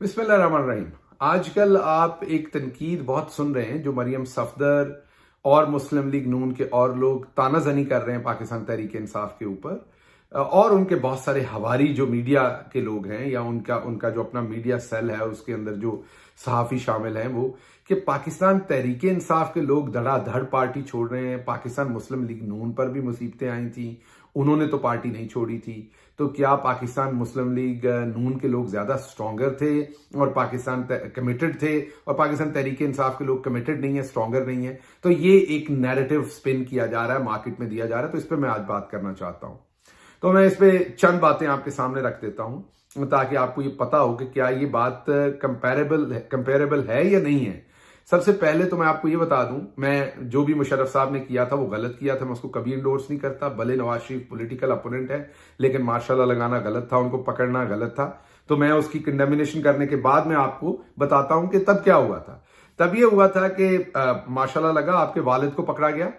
बिस्मिल्लाहिर्रहमानिर्रहीम। आजकल आप एक तनकीद बहुत सुन रहे हैं जो मरियम सफदर और मुस्लिम लीग नून के और लोग तानाजनी कर रहे हैं पाकिस्तान तहरीक इंसाफ के ऊपर, और उनके बहुत सारे हवारी जो मीडिया के लोग हैं या उनका उनका जो अपना मीडिया सेल है उसके अंदर जो सहाफ़ी शामिल हैं वो कि पाकिस्तान तहरीक इंसाफ के लोग धड़ाधड़ पार्टी छोड़ रहे हैं। पाकिस्तान मुस्लिम लीग नून पर भी मुसीबतें आई थी, उन्होंने तो पार्टी नहीं छोड़ी थी। तो क्या पाकिस्तान मुस्लिम लीग नून के लोग ज्यादा स्ट्रॉन्गर थे और पाकिस्तान कमिटेड थे, और पाकिस्तान तहरीक इंसाफ के लोग कमिटेड नहीं है, स्ट्रॉन्गर नहीं है? तो ये एक नैरेटिव स्पिन किया जा रहा है, मार्केट में दिया जा रहा है। तो इस पर मैं आज बात करना चाहता हूं। तो मैं इस पे चंद बातें आपके सामने रख देता हूं ताकि आपको ये पता हो कि क्या ये बात कंपेरेबल है या नहीं है। सबसे पहले तो मैं आपको ये बता दूं, मैं जो भी मुशर्रफ साहब ने किया था वो गलत किया था, मैं उसको कभी इंडोर्स नहीं करता। भले नवाज शरीफ पॉलिटिकल अपोनेंट है, लेकिन मार्शल लगाना गलत था, उनको पकड़ना गलत था। तो मैं उसकी कंडेमिनेशन करने के बाद मैं आपको बताता हूं कि तब क्या हुआ था। तब ये हुआ था कि माशाल्लाह लगा आपके वालिद को पकड़ा गया।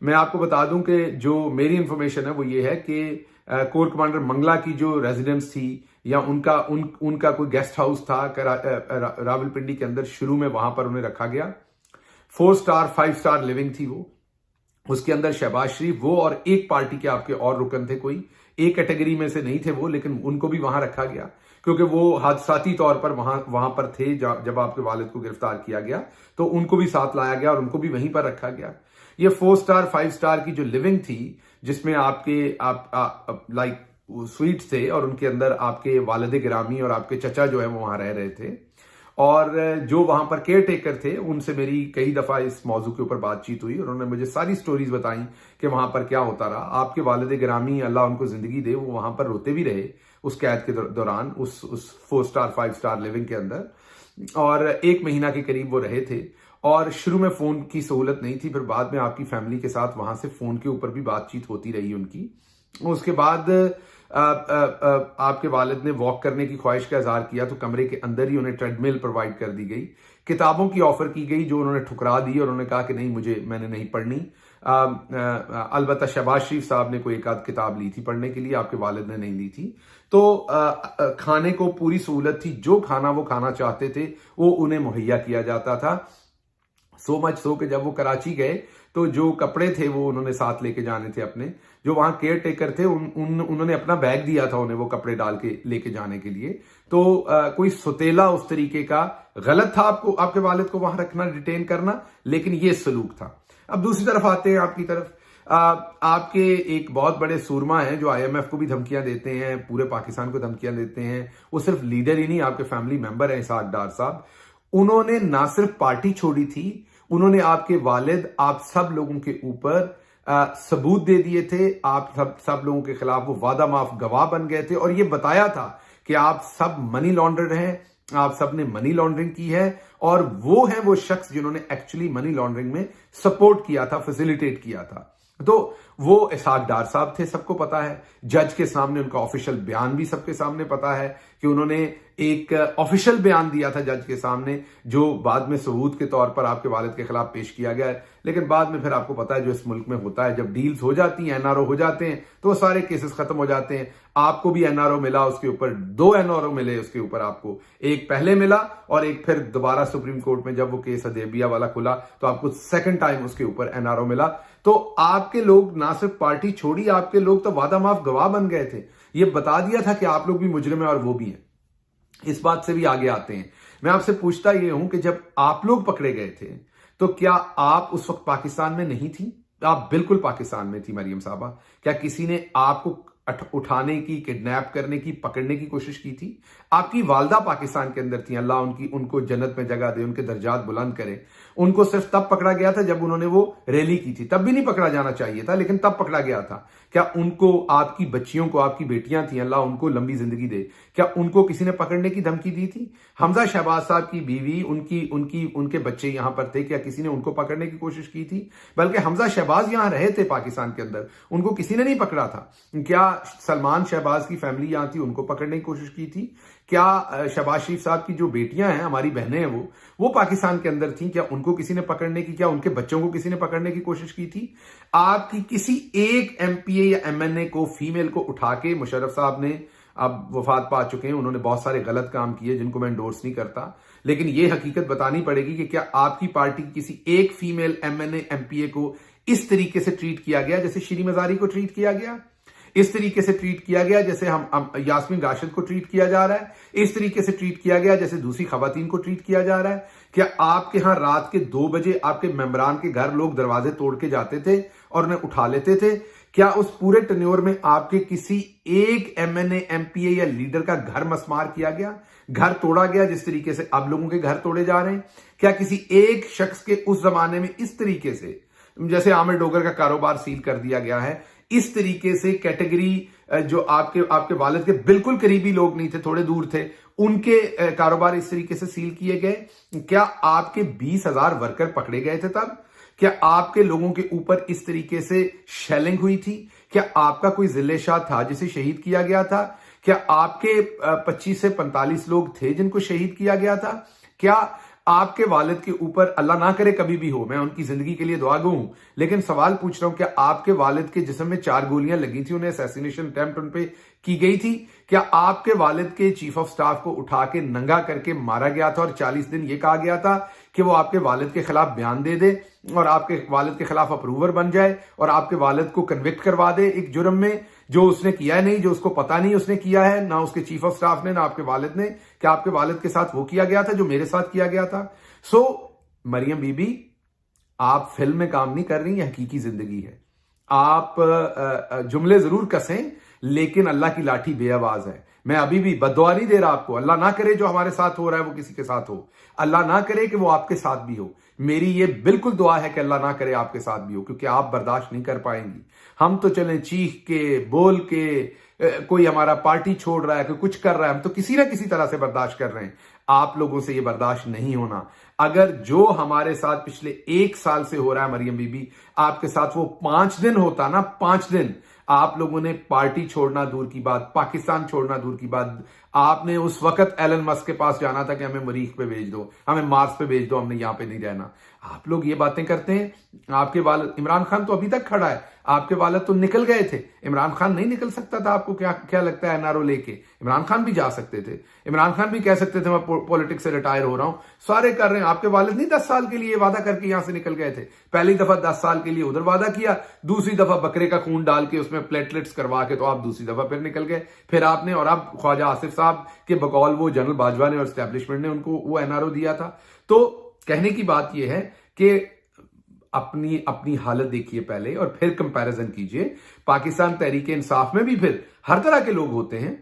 मैं आपको बता दूं कि जो मेरी इंफॉर्मेशन है वो ये है कि कोर कमांडर मंगला की जो रेजिडेंस थी या उनका कोई गेस्ट हाउस था रावलपिंडी के अंदर, शुरू में वहां पर उन्हें रखा गया। 4 स्टार 5 स्टार लिविंग थी वो। उसके अंदर शहबाज शरीफ वो और एक पार्टी के आपके और रुकन थे, कोई एक कैटेगरी में से नहीं थे वो, लेकिन उनको भी वहां रखा गया क्योंकि वो हादसाती तौर पर वहां पर थे जब आपके वालिद को गिरफ्तार किया गया। तो उनको भी साथ लाया गया और उनको भी वहीं पर रखा गया। ये 4 स्टार 5 स्टार की जो लिविंग थी, जिसमें आपके लाइक स्वीट थे और उनके अंदर आपके वालिद गिरामी और आपके चचा जो है वो वहां रह रहे थे, और जो वहां पर केयर टेकर थे उनसे मेरी कई दफा इस मौजू के ऊपर बातचीत हुई और उन्होंने मुझे सारी स्टोरीज बताई कि वहां पर क्या होता रहा। आपके वालिद गिरामी, अल्लाह उनको जिंदगी दे, वो वहां पर रोते भी रहे उस कैद के दौरान, उस 4 स्टार 5 स्टार लिविंग के अंदर, और 1 महीना के करीब वो रहे थे। और शुरू में फोन की सहूलत नहीं थी, फिर बाद में आपकी फैमिली के साथ वहां से फोन के ऊपर भी बातचीत होती रही उनकी। उसके बाद आपके वालिद ने वॉक करने की ख्वाहिश का इजहार किया तो कमरे के अंदर ही उन्हें ट्रेडमिल प्रोवाइड कर दी गई। किताबों की ऑफर की गई जो उन्होंने ठुकरा दी और उन्होंने कहा कि नहीं, मैंने नहीं पढ़नी। अलबत्ता शहबाज शरीफ साहब ने कोई एक आध किताब ली थी पढ़ने के लिए, आपके वालिद ने नहीं ली थी। तो खाने को पूरी सहूलत थी, जो खाना वो खाना चाहते थे वो उन्हें मुहैया किया जाता था। सो मच सो कि जब वो कराची गए तो जो कपड़े थे वो उन्होंने साथ लेके जाने थे अपने, जो वहां केयर टेकर थे उन्होंने अपना बैग दिया था उन्हें वो कपड़े डाल के लेके जाने के लिए। तो कोई सुतेला उस तरीके का गलत था आपके वालिद को वहां रखना, डिटेन करना, लेकिन ये सलूक था। अब दूसरी तरफ आते हैं आपकी तरफ। आपके एक बहुत बड़े सूरमा हैं जो IMF को भी धमकियां देते हैं, पूरे पाकिस्तान को धमकियां देते हैं। वो सिर्फ लीडर ही नहीं, आपके फैमिली मेंबर हैं, इसहाक डार साहब। उन्होंने ना सिर्फ पार्टी छोड़ी थी, उन्होंने आपके वालिद, आप सब लोगों के ऊपर सबूत दे दिए थे। आप सब लोगों के खिलाफ वो वादा माफ गवाह बन गए थे और ये बताया था कि आप सब मनी लॉन्ड्रर हैं, आप सब ने मनी लॉन्ड्रिंग की है, और वो शख्स जिन्होंने एक्चुअली मनी लॉन्ड्रिंग में सपोर्ट किया था, फैसिलिटेट किया था। तो वो इसहाक डार साहब थे, सबको पता है। जज के सामने उनका ऑफिशियल बयान भी सबके सामने पता है कि उन्होंने एक ऑफिशियल बयान दिया था जज के सामने, जो बाद में सबूत के तौर पर आपके वालिद के खिलाफ पेश किया गया है। लेकिन बाद में फिर आपको पता है जो इस मुल्क में होता है, जब डील्स हो जाती हैं, NRO हो जाते हैं, तो वो सारे केसेस खत्म हो जाते हैं। आपको भी NRO मिला, उसके ऊपर 2 NRO मिले उसके ऊपर आपको, एक पहले मिला और एक फिर दोबारा सुप्रीम कोर्ट में जब वो केस अदेबिया वाला खुला तो आपको सेकंड टाइम उसके ऊपर NRO मिला। तो आपके लोग ना सिर्फ पार्टी छोड़ी, आपके लोग तो वादा माफ गवाह बन गए थे। ये बता दिया था कि आप लोग भी मुजरिम हैं और वो भी हैं। इस बात से भी आगे आते हैं। मैं आपसे पूछता ये हूं कि जब आप लोग पकड़े गए थे तो क्या आप उस वक्त पाकिस्तान में नहीं थी? आप बिल्कुल पाकिस्तान में थी मरियम साहबा। क्या किसी ने आपको उठाने की, किडनैप करने की, पकड़ने की कोशिश की थी? आपकी वालदा पाकिस्तान के अंदर थी, अल्लाह उनको जन्नत में जगह दे, उनके दर्जात बुलंद करे। उनको सिर्फ तब पकड़ा गया था जब उन्होंने वो रैली की थी, तब भी नहीं पकड़ा जाना चाहिए था, लेकिन तब पकड़ा गया था। क्या उनको, आपकी बच्चियों को, आपकी बेटियां थी, अल्लाह उनको लंबी जिंदगी दे, क्या उनको किसी ने पकड़ने की धमकी दी थी? हमजा शहबाज साहब की बीवी, उनके बच्चे यहां पर थे, क्या किसी ने उनको पकड़ने की कोशिश की थी? बल्कि हमजा शहबाज यहां रहे थे पाकिस्तान के अंदर, उनको किसी ने नहीं पकड़ा था। क्या सलमान शहबाज की फैमिली यहां थी, उनको पकड़ने की कोशिश की थी? क्या शहबाज शरीफ साहब की जो बेटियां हैं, हमारी बहनें हैं, वो पाकिस्तान के अंदर थी, क्या उनको किसी ने पकड़ने की, क्या उनके बच्चों को किसी ने पकड़ने की कोशिश की थी? आपकी किसी एक MPA या MNA को, फीमेल को उठा के मुशर्रफ साहब ने अब वफात पा चुके हैं, उन्होंने बहुत सारे गलत काम किए जिनको मैं एंडोर्स नहीं करता, लेकिन यह हकीकत बतानी पड़ेगी कि क्या आपकी पार्टी किसी एक फीमेल एमएनए एमपीए को इस तरीके से ट्रीट किया गया जैसे शीरी मजारी को ट्रीट किया गया, इस तरीके से ट्रीट किया गया जैसे हम यास्मीन राशिद को ट्रीट किया जा रहा है, इस तरीके से ट्रीट किया गया जैसे दूसरी खवातीन को ट्रीट किया जा रहा है? क्या आपके यहां रात के 2 बजे आपके मेंबरान के घर लोग दरवाजे तोड़ के जाते थे और उन्हें उठा लेते थे? क्या उस पूरे टेन्योर में आपके किसी एक एमएनए एमपीए या लीडर का घर मसमार किया गया, घर तोड़ा गया जिस तरीके से अब लोगों के घर तोड़े जा रहे हैं? क्या किसी एक शख्स के उस जमाने में इस तरीके से, जैसे आमिर डोगर का कारोबार सील कर दिया गया है, इस तरीके से कैटेगरी जो आपके वालिद के बिल्कुल करीबी लोग नहीं थे, थोड़े दूर थे, उनके कारोबार इस तरीके से सील किए गए? क्या आपके 20,000 वर्कर पकड़े गए थे तब? क्या आपके लोगों के ऊपर इस तरीके से शेलिंग हुई थी? क्या आपका कोई जिले शाह था जिसे शहीद किया गया था? क्या आपके 25 से 45 लोग थे जिनको शहीद किया गया था? क्या आपके वालिद के ऊपर, अल्लाह ना करे कभी भी हो, मैं उनकी जिंदगी के लिए दुआ गो हूं, लेकिन सवाल पूछ रहा हूं, क्या आपके वालिद के जिस्म में 4 गोलियां लगी थी, उन्हें असैसिनेशन अटेम्प्ट उन पे की गई थी? क्या आपके वालिद के चीफ ऑफ स्टाफ को उठा के नंगा करके मारा गया था और 40 दिन यह कहा गया था कि वो आपके वालिद के खिलाफ बयान दे दे और आपके वालिद के खिलाफ अप्रूवर बन जाए और आपके वालिद को कन्विक्ट करवा दे एक जुर्म में जो उसने किया नहीं, जो उसको पता नहीं उसने किया है, ना उसके चीफ ऑफ स्टाफ ने, ना आपके वालिद ने? क्या आपके वालिद के साथ वो किया गया था जो मेरे साथ किया गया था? सो मरियम बीबी, आप फिल्म में काम नहीं कर रही, ये हकीकी जिंदगी है। आप जुमले जरूर कसें, लेकिन अल्लाह की लाठी बेआवाज है। मैं अभी भी बद्दुआ नहीं दे रहा आपको, अल्लाह ना करे जो हमारे साथ हो रहा है वो किसी के साथ हो, अल्लाह ना करे कि वो आपके साथ भी हो। मेरी ये बिल्कुल दुआ है कि अल्लाह ना करे आपके साथ भी हो, क्योंकि आप बर्दाश्त नहीं कर पाएंगी। हम तो चलें चीख के, बोल के, कोई हमारा पार्टी छोड़ रहा है, कोई कुछ कर रहा है, हम तो किसी ना किसी तरह से बर्दाश्त कर रहे हैं। आप लोगों से ये बर्दाश्त नहीं होना। अगर जो हमारे साथ पिछले 1 साल से हो रहा है मरियम बीबी, आपके साथ वो 5 दिन होता ना, 5 दिन, आप लोगों ने पार्टी छोड़ना दूर की बात, पाकिस्तान छोड़ना दूर की बात, आपने उस वक्त एलन मस्क के पास जाना था कि हमें मरीख पे भेज दो, हमें मार्स पे भेज दो, हमने यहां पे नहीं रहना। आप लोग ये बातें करते हैं। आपके वालिद, इमरान खान तो अभी तक खड़ा है, आपके वालिद तो निकल गए थे, इमरान खान नहीं निकल सकता था? आपको क्या लगता है? एनआरओ लेके इमरान खान भी जा सकते थे, इमरान खान भी कह सकते थे मैं पॉलिटिक्स से रिटायर हो रहा हूं। सारे कर रहे हैं। आपके वालिद नहीं 10 साल के लिए वादा करके यहां से निकल गए थे? पहली दफा 10 साल के लिए उधर वादा किया, दूसरी दफा बकरे का खून डाल के उसमें प्लेटलेट्स करवा के तो आप दूसरी दफा फिर निकल गए। फिर आपने, और आप ख्वाजा आसिफ साहब के बकौल वो जनरल बाजवा ने और एस्टेब्लिशमेंट ने उनको वो एनआरओ दिया था। तो कहने की बात यह है कि अपनी हालत देखिए पहले और फिर कंपैरिजन कीजिए। पाकिस्तान तहरीक इंसाफ में भी फिर हर तरह के लोग होते हैं।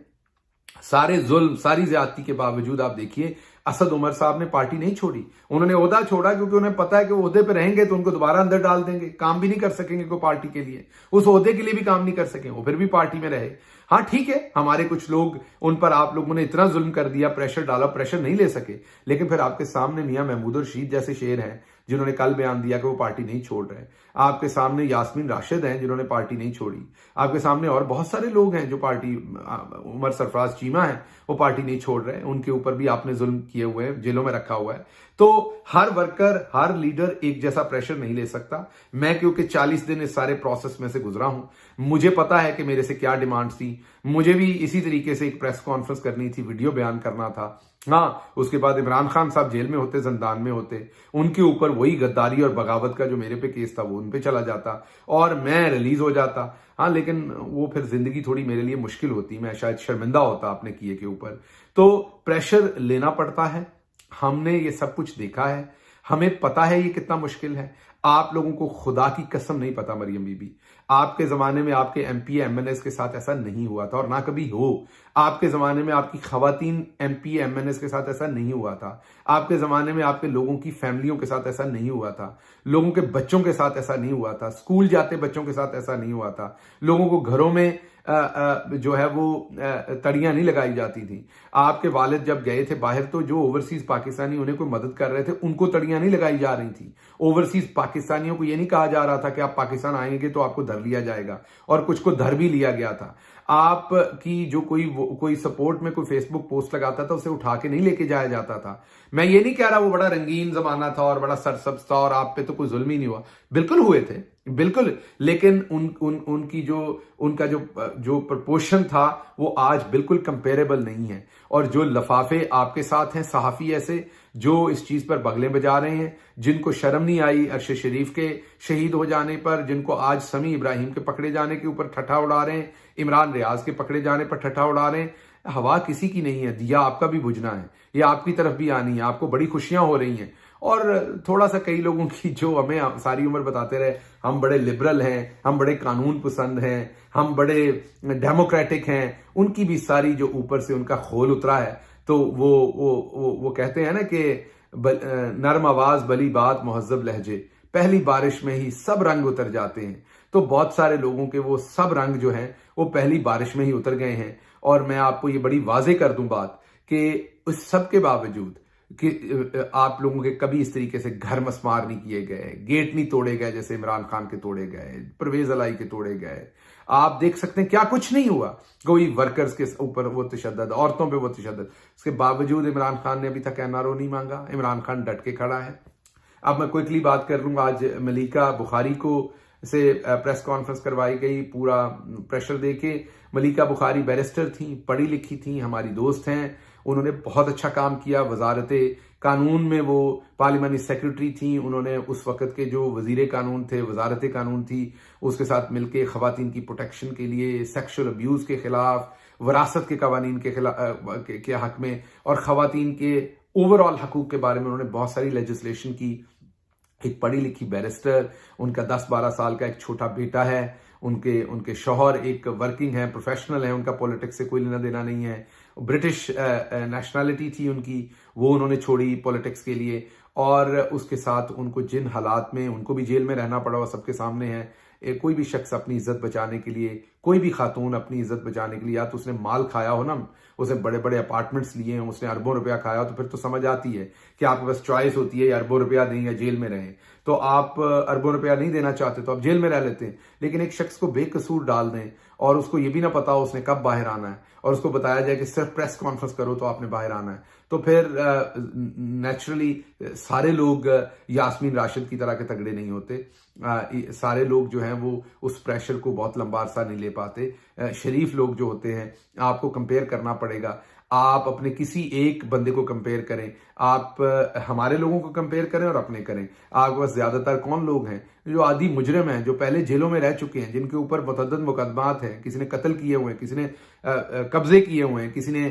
सारे जुल्म, सारी ज्यादती के बावजूद आप देखिए, असद उमर साहब ने पार्टी नहीं छोड़ी, उन्होंने ओहदा छोड़ा क्योंकि उन्हें पता है कि वो ओहदे पे रहेंगे तो उनको दोबारा अंदर डाल देंगे, काम भी नहीं कर सकेंगे कोई पार्टी के लिए, उस ओहदे के लिए भी काम नहीं कर सकेंगे, वो फिर भी पार्टी में रहे। हाँ ठीक है, हमारे कुछ लोग, उन पर आप लोगों ने इतना जुल्म कर दिया, प्रेशर डाला, प्रेशर नहीं ले सके, लेकिन फिर आपके सामने मियां महमूद रशीद जैसे शेर हैं जिन्होंने कल बयान दिया कि वो पार्टी नहीं छोड़ रहे। आपके सामने यास्मीन राशिद हैं जिन्होंने पार्टी नहीं छोड़ी। आपके सामने और बहुत सारे लोग हैं जो पार्टी, उमर सरफराज चीमा है, वो पार्टी नहीं छोड़ रहे हैं, उनके ऊपर भी आपने जुल्म किए हुए हैं, जेलों में रखा हुआ है। तो हर वर्कर, हर लीडर एक जैसा प्रेशर नहीं ले सकता। मैं क्योंकि 40 दिन इस सारे प्रोसेस में से गुजरा हूं, मुझे पता है कि मेरे से क्या डिमांड्स थी। मुझे भी इसी तरीके से एक प्रेस कॉन्फ्रेंस करनी थी, वीडियो बयान करना था। हाँ, उसके बाद इमरान खान साहब जेल में होते, जिंदान में होते, उनके ऊपर वही गद्दारी और बगावत का जो मेरे पे केस था वो उन पे चला जाता और मैं रिलीज हो जाता। हाँ, लेकिन वो फिर जिंदगी थोड़ी मेरे लिए मुश्किल होती, मैं शायद शर्मिंदा होता अपने किए के ऊपर। तो प्रेशर लेना पड़ता है। हमने ये सब कुछ देखा है, हमें पता है ये कितना मुश्किल है। आप लोगों को खुदा की कसम नहीं पता मरियम बीबी, आपके जमाने में आपके एमपी एमएनएस के साथ ऐसा नहीं हुआ था और ना कभी हो। आपके जमाने में आपकी खवातीन एमपी एमएनएस के साथ ऐसा नहीं हुआ था। आपके जमाने में आपके लोगों की फैमिलियों के साथ ऐसा नहीं हुआ था। लोगों के बच्चों के साथ ऐसा नहीं हुआ था। स्कूल जाते बच्चों के साथ ऐसा नहीं हुआ था। लोगों को घरों में जो है वो तड़ियां नहीं लगाई जाती थी। आपके वालिद जब गए थे बाहर तो जो ओवरसीज पाकिस्तानी उन्हें कोई मदद कर रहे थे उनको तड़ियां नहीं लगाई जा रही थी। ओवरसीज पाकिस्तानियों को यह नहीं कहा जा रहा था कि आप पाकिस्तान आएंगे तो आपको धर लिया जाएगा, और कुछ को धर भी लिया गया था। आपकी जो कोई सपोर्ट में कोई फेसबुक पोस्ट लगाता था उसे उठा के नहीं लेके जाया जाता था। मैं ये नहीं कह रहा वो बड़ा रंगीन जमाना था और बड़ा सरसब्ज था और आप पे तो कोई जुल्म ही नहीं हुआ, बिल्कुल हुए थे। बिल्कुल, लेकिन उनकी उनका जो प्रपोर्शन था वो आज बिल्कुल कंपेरेबल नहीं है। और जो लफाफे आपके साथ हैं सहाफ़ी ऐसे जो इस चीज पर बगलें बजा रहे हैं, जिनको शर्म नहीं आई अरशद शरीफ के शहीद हो जाने पर, जिनको आज समी इब्राहिम के पकड़े जाने के ऊपर ठट्ठा उड़ा रहे हैं, इमरान रियाज के पकड़े जाने पर ठट्ठा उड़ा रहे हैं। हवा किसी की नहीं है, दिया आपका भी बुझना है, ये आपकी तरफ भी आनी है, आपको बड़ी खुशियां हो रही हैं। और थोड़ा सा कई लोगों की जो हमें सारी उम्र बताते रहे हम बड़े लिबरल हैं, हम बड़े कानून पसंद हैं, हम बड़े डेमोक्रेटिक हैं, उनकी भी सारी जो ऊपर से उनका खोल उतरा है। तो वो कहते हैं ना कि नरम आवाज भली बात मुहज्जब लहजे, पहली बारिश में ही सब रंग उतर जाते हैं। तो बहुत सारे लोगों के वो सब रंग जो हैं वो पहली बारिश में ही उतर गए हैं। और मैं आपको ये बड़ी वाजे कर दूं बात कि उस सब के बावजूद कि आप लोगों के कभी इस तरीके से घर मसमार नहीं किए गए, गेट नहीं तोड़े गए जैसे इमरान खान के तोड़े गए, परवेज अलाई के तोड़े गए। आप देख सकते हैं क्या कुछ नहीं हुआ, कोई वर्कर्स के ऊपर वो तशद्दुद, औरतों पे वो तशद्दुद, उसके बावजूद इमरान खान ने अभी तक एनआरओ नहीं मांगा। इमरान खान डट के खड़ा है। अब मैं क्विकली बात कर लूंगा, आज मलिका बुखारी को से प्रेस कॉन्फ्रेंस करवाई गई पूरा प्रेशर देके। मलिका बुखारी बैरिस्टर थी, पढ़ी लिखी थी, हमारी दोस्त हैं, उन्होंने बहुत अच्छा काम किया। वजारत कानून में वो पार्लियामानी सेक्रेटरी थी, उन्होंने उस वक्त के जो वजीर कानून थे, वजारत कानून थी, उसके साथ मिलके खवातीन की प्रोटेक्शन के लिए, सेक्सुअल अब्यूज के खिलाफ, वरासत के कवानीन के खिलाफ के हक में और खवातीन के ओवरऑल हकूक के बारे में उन्होंने बहुत सारी लेजिस्लेशन की। एक पढ़ी लिखी बैरिस्टर, उनका 10-12 साल का एक छोटा बेटा है, उनके शौहर एक वर्किंग है, प्रोफेशनल है, उनका पॉलिटिक्स से कोई लेना देना नहीं है। ब्रिटिश नेशनैलिटी थी उनकी, वो उन्होंने छोड़ी पॉलिटिक्स के लिए। और उसके साथ उनको जिन हालात में उनको भी जेल में रहना पड़ा वो सबके सामने है। कोई भी शख्स अपनी इज्जत बचाने के लिए, कोई भी खातून अपनी इज्जत बचाने के लिए, या तो उसने माल खाया हो ना, उसने बड़े बड़े अपार्टमेंट्स लिए हैं, उसने अरबों रुपया खाया हो, तो फिर तो समझ आती है कि आपके पास चॉइस होती है या अरबों रुपया दें या जेल में रहें। तो आप अरबों रुपया नहीं देना चाहते तो आप जेल में रह लेते हैं। लेकिन एक शख्स को बेकसूर डाल दें और उसको ये भी ना पता हो उसने कब बाहर आना है, और उसको बताया जाए कि सिर्फ प्रेस कॉन्फ्रेंस करो तो आपने बाहर आना है, तो फिर नेचुरली सारे लोग यास्मीन राशिद की तरह के तगड़े नहीं होते। सारे लोग जो हैं वो उस प्रेशर को बहुत लंबा अरसा नहीं ले पाते। शरीफ लोग जो होते हैं, आपको कंपेयर करना पड़ेगा। आप अपने किसी एक बंदे को कंपेयर करें, आप हमारे लोगों को कंपेयर करें और अपने करें। आपके पास ज्यादातर कौन लोग हैं जो आदि मुजरिम हैं, जो पहले जेलों में रह चुके हैं, जिनके ऊपर मुतअद्दिद मुकदमात हैं, किसी ने कत्ल किए हुए हैं, किसी ने कब्जे किए हुए हैं, किसी ने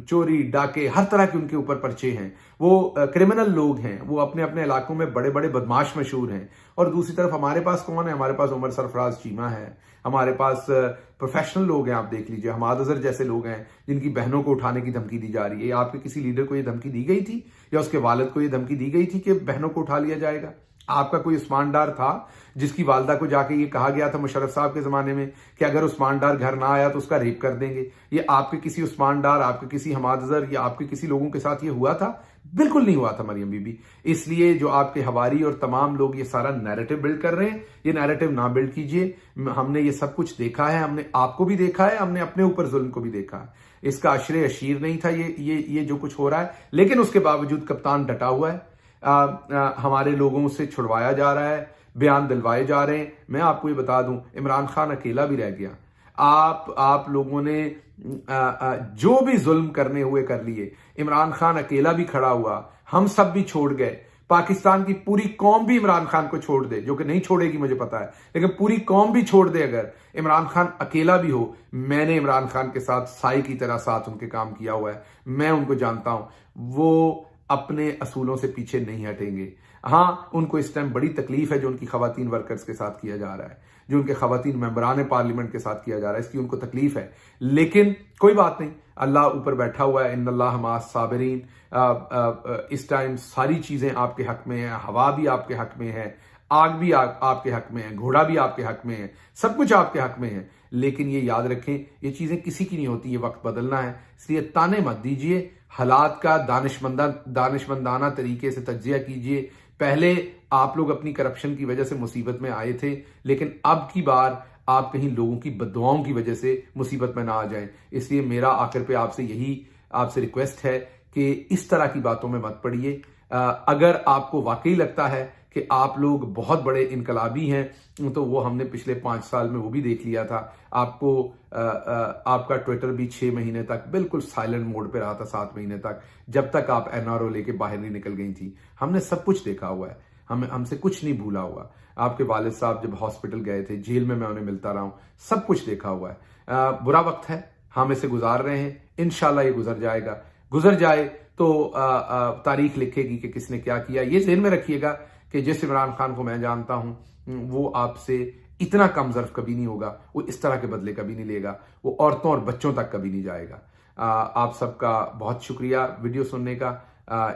चोरी डाके, हर तरह के उनके ऊपर पर्चे हैं, वो क्रिमिनल लोग हैं, वो अपने अपने इलाकों में बड़े बड़े बदमाश मशहूर हैं। और दूसरी तरफ हमारे पास कौन है? हमारे पास उमर सरफराज चीमा है, हमारे पास प्रोफेशनल लोग हैं। आप देख लीजिए, हमाद अजहर जैसे लोग हैं जिनकी बहनों को उठाने की धमकी दी जा रही है। आपके किसी लीडर को यह धमकी दी गई थी या उसके वालिद को यह धमकी दी गई थी कि बहनों को उठा लिया जाएगा? आपका कोई उस्मान डार था जिसकी वालदा को जाके ये कहा गया था मुशर्रफ साहब के जमाने में कि अगर उस्मान डार घर ना आया तो उसका रेप कर देंगे? ये आपके किसी उस्मान डार, आपके किसी हमाद अजहर या आपके किसी लोगों के साथ ये हुआ था? बिल्कुल नहीं हुआ था मरियम बीबी। इसलिए जो आपके हवारी और तमाम लोग ये सारा नैरेटिव बिल्ड कर रहे हैं, ये नैरेटिव ना बिल्ड कीजिए। हमने ये सब कुछ देखा है, हमने आपको भी देखा है, हमने अपने ऊपर जुल्म को भी देखा है। इसका अशरे अशीर नहीं था ये जो कुछ हो रहा है, लेकिन उसके बावजूद कप्तान डटा हुआ है। हमारे लोगों से छुड़वाया जा रहा है, बयान दिलवाए जा रहे हैं। मैं आपको ये बता दूं, इमरान खान अकेला भी रह गया। आप लोगों ने जो भी जुल्म करने हुए कर लिए, इमरान खान अकेला भी खड़ा हुआ, हम सब भी छोड़ गए। पाकिस्तान की पूरी कौम भी इमरान खान को छोड़ दे, जो कि नहीं छोड़ेगी मुझे पता है, लेकिन पूरी कौम भी छोड़ दे अगर इमरान खान अकेला भी हो। मैंने इमरान खान के साथ साई की तरह साथ उनके काम किया हुआ है, मैं उनको जानता हूं, वो अपने असूलों से पीछे नहीं हटेंगे। हाँ, उनको इस टाइम बड़ी तकलीफ है जो उनकी खवातीन वर्कर्स के साथ किया जा रहा है, जो उनके खवातीन मेंबरान पार्लियामेंट के साथ किया जा रहा है, इसकी उनको तकलीफ है। लेकिन कोई बात नहीं, अल्लाह ऊपर बैठा हुआ है। इन्नल्लाह माअस साबिरीन। इस टाइम सारी चीजें आपके हक में है, हवा भी आपके हक में है, आग भी आपके हक में है, घोड़ा भी आपके हक में है, सब कुछ आपके हक में है। लेकिन ये याद रखें, ये चीजें किसी की नहीं होती, ये वक्त बदलना है। इसलिए ताने मत दीजिए, हालात का दानिशमंदाना तरीके से तज्जिया कीजिए। पहले आप लोग अपनी करप्शन की वजह से मुसीबत में आए थे, लेकिन अब की बार आप कहीं लोगों की बद्दुआओं की वजह से मुसीबत में ना आ जाएं। इसलिए मेरा आखिर पे आपसे रिक्वेस्ट है कि इस तरह की बातों में मत पड़िए। अगर आपको वाकई लगता है कि आप लोग बहुत बड़े इनकलाबी हैं, तो वो हमने पिछले 5 साल में वो भी देख लिया था। आपको आपका ट्विटर भी 6 महीने तक बिल्कुल साइलेंट मोड पे रहा था, 7 महीने तक, जब तक आप एनआरओ लेके बाहर नहीं निकल गई थी। हमने सब कुछ देखा हुआ है, हमसे कुछ नहीं भूला हुआ। आपके वालिद साहब जब हॉस्पिटल गए थे, जेल में मैं उन्हें मिलता रहा हूं, सब कुछ देखा हुआ है। बुरा वक्त है, हम इसे गुजार रहे हैं, इंशाल्लाह ये गुजर जाएगा। गुजर जाए तो तारीख लिखेगी कि किसने क्या किया। ये ज़हन में रखिएगा कि जिस इमरान खान को मैं जानता हूं, वो आपसे इतना कम ज़र्फ कभी नहीं होगा, वो इस तरह के बदले कभी नहीं लेगा, वो औरतों और बच्चों तक कभी नहीं जाएगा। आप सबका बहुत शुक्रिया वीडियो सुनने का।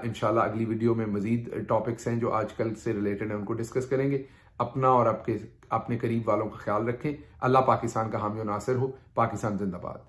इंशाल्लाह अगली वीडियो में मजीद टॉपिक्स हैं जो आजकल से रिलेटेड हैं, उनको डिस्कस करेंगे। अपना और अपने करीब वालों का ख्याल रखें। अल्लाह पाकिस्तान का हामी और नासिर हो। पाकिस्तान जिंदाबाद।